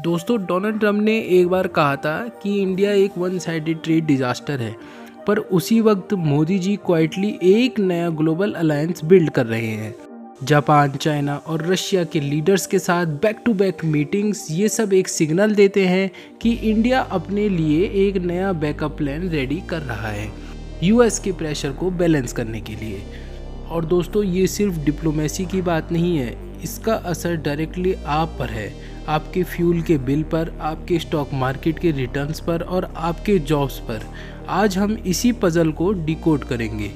दोस्तों, Donald Trump ने एक बार कहा था कि इंडिया एक वन साइडेड ट्रेड डिजास्टर है, पर उसी वक्त मोदी जी क्वाइटली एक नया ग्लोबल अलायंस बिल्ड कर रहे हैं। जापान, चाइना और रशिया के लीडर्स के साथ बैक टू बैक मीटिंग्स ये सब एक सिग्नल देते हैं कि इंडिया अपने लिए एक नया बैकअप प्लान रेडी कर रहा है यूएस के प्रेशर को बैलेंस करने के लिए। और दोस्तों, ये सिर्फ डिप्लोमेसी की बात नहीं है, इसका असर डायरेक्टली आप पर है, आपके फ्यूल के बिल पर, आपके स्टॉक मार्केट के रिटर्न्स पर और आपके जॉब्स पर। आज हम इसी पजल को डिकोड करेंगे।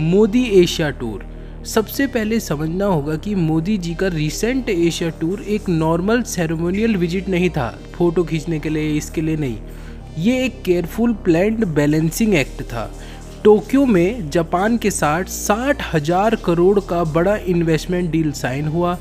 Modi Asia tour. सबसे पहले समझना होगा कि मोदी जी का रिसेंट एशिया टूर एक नॉर्मल सेरेमोनियल विजिट नहीं था, फोटो खींचने के लिए, इसके लिए नहीं। ये एक केयरफुल प्लान्ड बैलेंसिंग एक्ट था। टोक्यो में जापान के साथ 60,000 करोड़ का बड़ा इन्वेस्टमेंट डील साइन हुआ,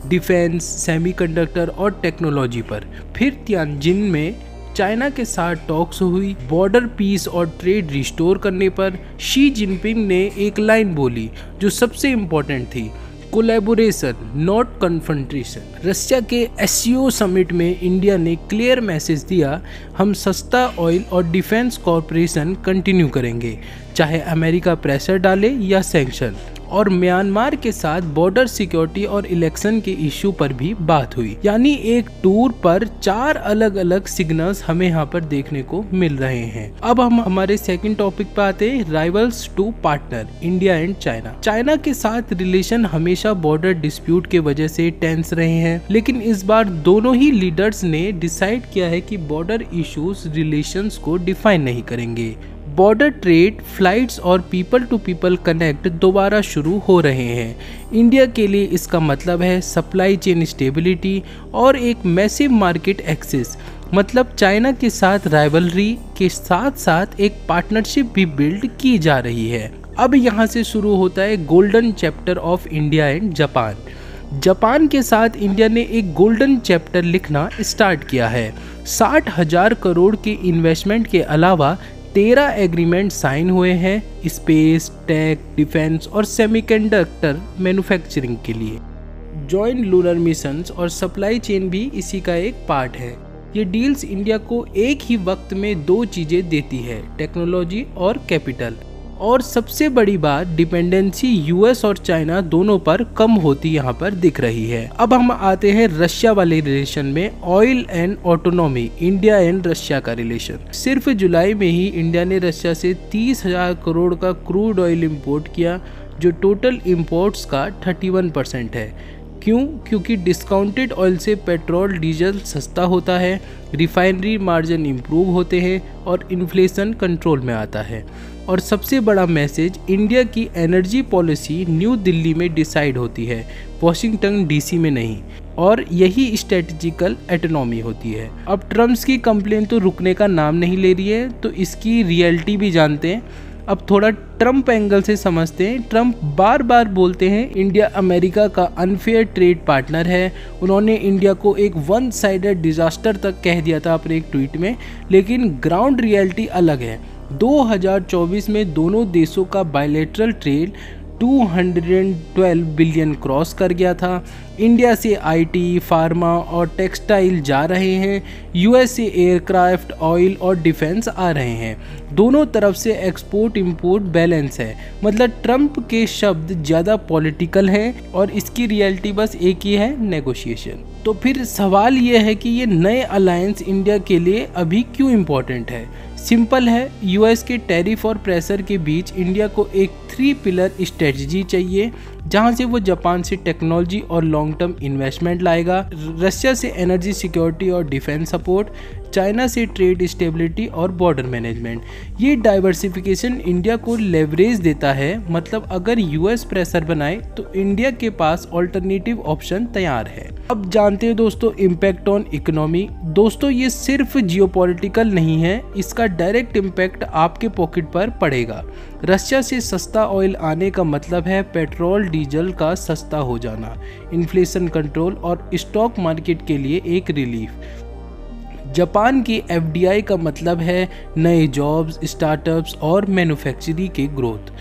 डिफेंस, सेमीकंडक्टर और टेक्नोलॉजी पर। फिर तियानजिन में चाइना के साथ टॉक्स हुई, बॉर्डर पीस और ट्रेड रिस्टोर करने पर। शी जिनपिंग ने एक लाइन बोली जो सबसे इम्पोर्टेंट थी, कोलैबोरेशन नॉट कन्फ्रंटेशन। रशिया के एससीओ समिट में इंडिया ने क्लियर मैसेज दिया, हम सस्ता ऑयल और डिफेंस कॉरपोरेशन कंटिन्यू करेंगे, चाहे अमेरिका प्रेशर डाले या सैंक्शन। और म्यांमार के साथ बॉर्डर सिक्योरिटी और इलेक्शन के इश्यू पर भी बात हुई। यानी एक टूर पर 4 अलग अलग सिग्नल्स हमें यहाँ पर देखने को मिल रहे हैं। अब हम हमारे सेकंड टॉपिक पे आते हैं, rivals to partner, India and China. China के साथ रिलेशन हमेशा बॉर्डर डिस्प्यूट के वजह से टेंस रहे हैं, लेकिन इस बार दोनों ही लीडर्स ने डिसाइड किया है कि बॉर्डर इश्यूज रिलेशंस को डिफाइन नहीं करेंगे। बॉर्डर ट्रेड, फ्लाइट्स और पीपल टू पीपल कनेक्ट दोबारा शुरू हो रहे हैं। इंडिया के लिए इसका मतलब है सप्लाई चेन स्टेबिलिटी और एक मैसिव मार्केट एक्सेस। मतलब चाइना के साथ राइवलरी के साथ साथ एक पार्टनरशिप भी बिल्ड की जा रही है। अब यहाँ से शुरू होता है golden chapter of India and Japan. Japan के साथ इंडिया ने एक गोल्डन चैप्टर लिखना स्टार्ट किया है। 60,000 करोड़ के इन्वेस्टमेंट के अलावा 13 एग्रीमेंट साइन हुए हैं स्पेस, टेक, डिफेंस और सेमीकंडक्टर मैन्युफैक्चरिंग के लिए। जॉइंट लूनर मिशंस और सप्लाई चेन भी इसी का एक पार्ट है। ये डील्स इंडिया को एक ही वक्त में 2 चीजें देती है, टेक्नोलॉजी और कैपिटल। और सबसे बड़ी बात, डिपेंडेंसी यूएस और चाइना दोनों पर कम होती यहाँ पर दिख रही है। अब हम आते हैं रशिया वाले रिलेशन में, oil and autonomy, India and Russia का रिलेशन। सिर्फ जुलाई में ही इंडिया ने रशिया से 30,000 करोड़ का क्रूड ऑयल इंपोर्ट किया, जो टोटल इंपोर्ट्स का 31% है। क्यों? क्योंकि डिस्काउंटेड ऑयल से पेट्रोल डीजल सस्ता होता है, रिफाइनरी मार्जिन इंप्रूव होते हैं और इन्फ्लेशन कंट्रोल में आता है। और सबसे बड़ा मैसेज, इंडिया की एनर्जी पॉलिसी न्यू दिल्ली में डिसाइड होती है, वॉशिंगटन डीसी में नहीं, और यही स्ट्रेटेजिकल ऑटोनॉमी होती है। अब ट्रम्प की कंप्लेन तो रुकने का नाम नहीं ले रही है, तो इसकी रियलिटी भी जानते हैं। अब थोड़ा ट्रम्प एंगल से समझते हैं। ट्रम्प बार बार बोलते हैं इंडिया अमेरिका का अनफेयर ट्रेड पार्टनर है। उन्होंने इंडिया को एक वन साइडेड डिजास्टर तक कह दिया था अपने एक ट्वीट में, लेकिन ग्राउंड रियलिटी अलग है। 2024 में दोनों देशों का बायलैटरल ट्रेड 212 बिलियन क्रॉस कर गया था। इंडिया से आईटी, फार्मा और टेक्सटाइल जा रहे हैं, यूएस से एयरक्राफ्ट, ऑयल और डिफेंस आ रहे हैं। दोनों तरफ से एक्सपोर्ट इंपोर्ट बैलेंस है। मतलब ट्रम्प के शब्द ज़्यादा पॉलिटिकल हैं और इसकी रियलिटी बस एक ही है, नेगोशिएशन। तो फिर सवाल ये है कि ये नए अलायंस इंडिया के लिए अभी क्यों इम्पोर्टेंट है? सिंपल है, यूएस के टैरिफ और प्रेशर के बीच इंडिया को एक 3 पिलर स्ट्रेटजी चाहिए, जहां से वो जापान से टेक्नोलॉजी और लॉन्ग टर्म इन्वेस्टमेंट लाएगा, रशिया से एनर्जी सिक्योरिटी और डिफेंस सपोर्ट, चाइना से ट्रेड स्टेबिलिटी और बॉर्डर मैनेजमेंट। ये डाइवर्सिफिकेशन इंडिया को लेवरेज देता है। मतलब अगर यूएस प्रेशर बनाए तो इंडिया के पास ऑल्टरनेटिव ऑप्शन तैयार है। अब जानते हैं दोस्तों इम्पैक्ट ऑन इकोनॉमी। दोस्तों, ये सिर्फ जियोपॉलिटिकल नहीं है, इसका डायरेक्ट इम्पैक्ट आपके पॉकेट पर पड़ेगा। रशिया से सस्ता ऑयल आने का मतलब है पेट्रोल डीजल का सस्ता हो जाना, इन्फ्लेशन कंट्रोल और स्टॉक मार्केट के लिए एक रिलीफ। जापान की एफडीआई का मतलब है नए जॉब्स, स्टार्टअप्स और मैन्युफैक्चरिंग के ग्रोथ।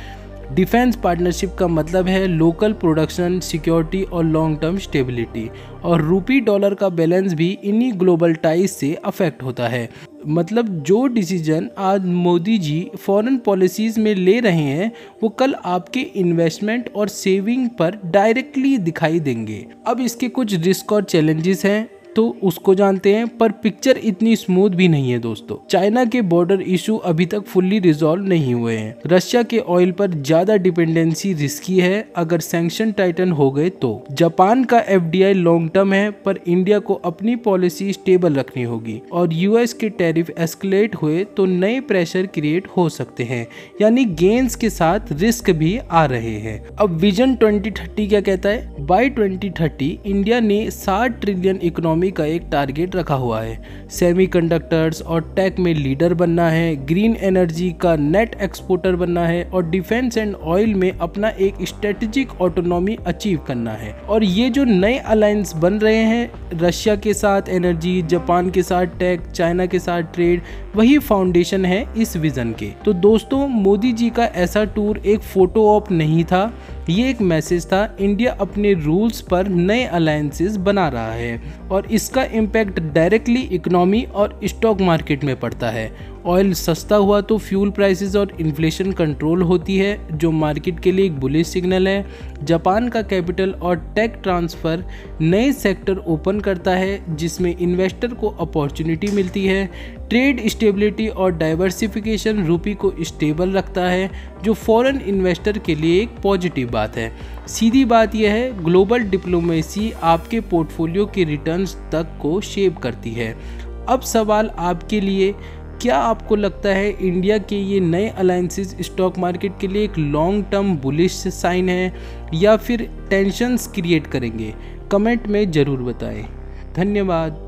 डिफेंस पार्टनरशिप का मतलब है लोकल प्रोडक्शन, सिक्योरिटी और लॉन्ग टर्म स्टेबिलिटी। और रूपी डॉलर का बैलेंस भी इन्हीं ग्लोबल टाइज से अफेक्ट होता है। मतलब जो डिसीजन आज मोदी जी फॉरेन पॉलिसीज़ में ले रहे हैं वो कल आपके इन्वेस्टमेंट और सेविंग पर डायरेक्टली दिखाई देंगे। अब इसके कुछ रिस्क और चैलेंजेस हैं तो उसको जानते हैं, पर पिक्चर इतनी स्मूथ भी नहीं है दोस्तों। चाइना के बॉर्डर इशू अभी तक फुल्ली रिजॉल्व नहीं हुए हैं। रशिया के ऑयल पर ज्यादा डिपेंडेंसी रिस्की है अगर सैंक्शन टाइटन हो गए तो। जापान का FDI लॉन्ग टर्म है, पर इंडिया को अपनी पॉलिसी स्टेबल रखनी होगी। और US के टैरिफ एस्केलेट हुए तो नए प्रेशर क्रिएट हो सकते हैं, यानी गेन्स के साथ रिस्क भी आ रहे हैं। अब विजन 2030 क्या कहता है? बाय 2030 इंडिया ने 60 ट्रिलियन इकोनॉमी का एक टारगेट रखा हुआ है। सेमीकंडक्टर्स और टेक में लीडर बनना है, ग्रीन एनर्जी का नेट एक्सपोर्टर बनना है और डिफेंस एंड ऑयल में अपना एक स्ट्रेटेजिक ऑटोनॉमी अचीव करना है। और ये जो नए अलायंस बन रहे हैं, रशिया के साथ एनर्जी, जापान के साथ टेक, चाइना के साथ ट्रेड, वही फाउंडेशन है इस विजन के। तो दोस्तों, मोदी जी का ऐसा टूर एक फोटो ऑप नहीं था, ये एक मैसेज था। इंडिया अपने रूल्स पर नए अलायंसेस बना रहा है और इसका इम्पैक्ट डायरेक्टली इकोनॉमी और स्टॉक मार्केट में पड़ता है। ऑयल सस्ता हुआ तो फ्यूल प्राइसेस और इन्फ्लेशन कंट्रोल होती है, जो मार्केट के लिए एक बुलिश सिग्नल है। जापान का कैपिटल और टेक ट्रांसफ़र नए सेक्टर ओपन करता है जिसमें इन्वेस्टर को अपॉर्चुनिटी मिलती है। ट्रेड स्टेबिलिटी और डाइवर्सिफिकेशन रूपी को स्टेबल रखता है, जो फॉरेन इन्वेस्टर के लिए एक पॉजिटिव बात है। सीधी बात यह है, ग्लोबल डिप्लोमेसी आपके पोर्टफोलियो के रिटर्न्स तक को शेप करती है। अब सवाल आपके लिए, क्या आपको लगता है इंडिया के ये नए अलायंसेस स्टॉक मार्केट के लिए एक लॉन्ग टर्म बुलिश साइन है या फिर टेंशन्स क्रिएट करेंगे? कमेंट में ज़रूर बताएं। धन्यवाद।